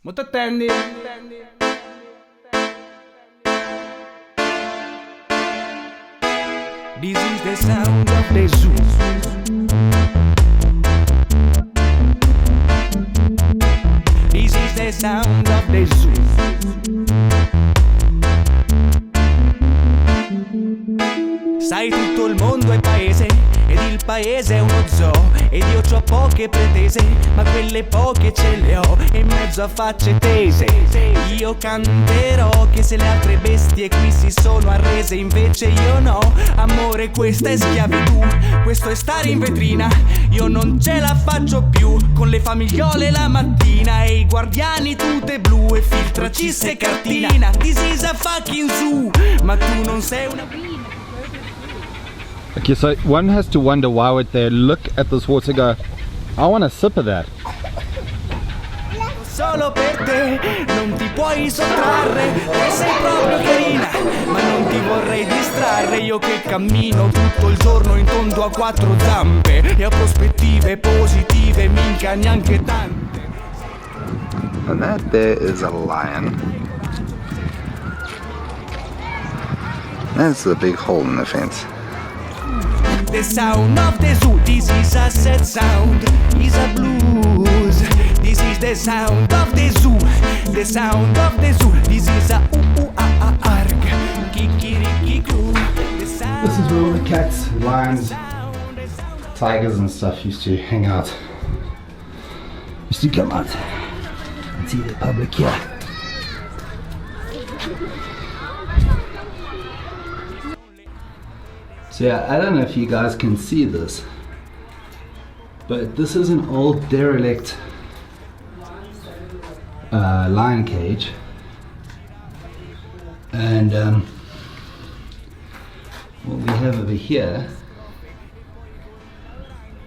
Molto attendi. This is the sound of the zoo. This is the sound of the zoo. Sai, tutto il mondo è paese ed il paese è uno zoo. Ed io c'ho poche pretese, ma quelle poche ce le ho e in mezzo a facce tese io canterò che se le altre bestie qui si sono arrese invece io no. Amore, questa è schiavitù, questo è stare in vetrina. Io non ce la faccio più con le famigliole la mattina e i guardiani tute blu e filtra cisse e cartina. This is a fucking zoo, ma tu non sei una... Okay, so one has to wonder why would they look at this water and go, I want a sip of that. Solo per te non ti puoi sottrarre, che sei proprio carina, ma non ti vorrei distrarre. Io che cammino tutto il giorno in tondo a quattro zampe e ho prospettive positive, minchia neanche tante. And that there is a lion. That's the big hole in the fence. The sound of the zoo, this is a sad sound, is a blues. This is the sound of the zoo, the sound of the zoo. This is a arg, kikiriki-coo. This is where all the cats, lions, tigers and stuff used to hang out. Used to come out and see the public here. So yeah, I don't know if you guys can see this, but this is an old derelict lion cage, and what we have over here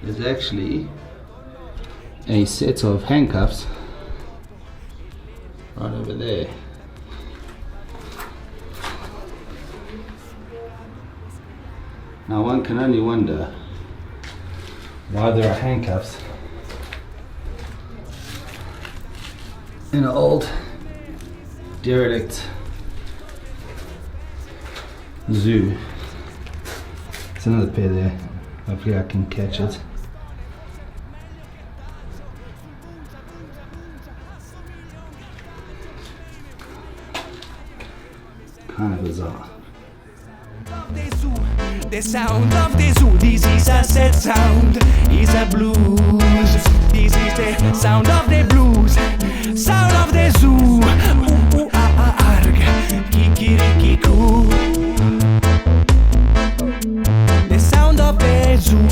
is actually a set of handcuffs right over there. Now one can only wonder why there are handcuffs in an old derelict zoo. There's another pair there, hopefully I can catch it. Kind of bizarre. The sound of the zoo, this is a sad sound, is a blues. This is the sound of the blues, sound of the zoo. Arg, kikiriki-coo. The sound of the zoo.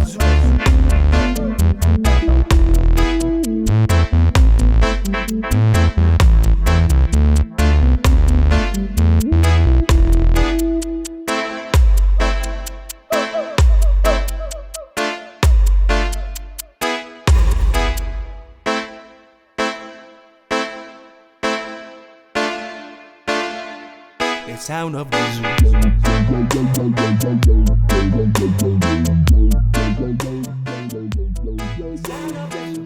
The sound of the zoo.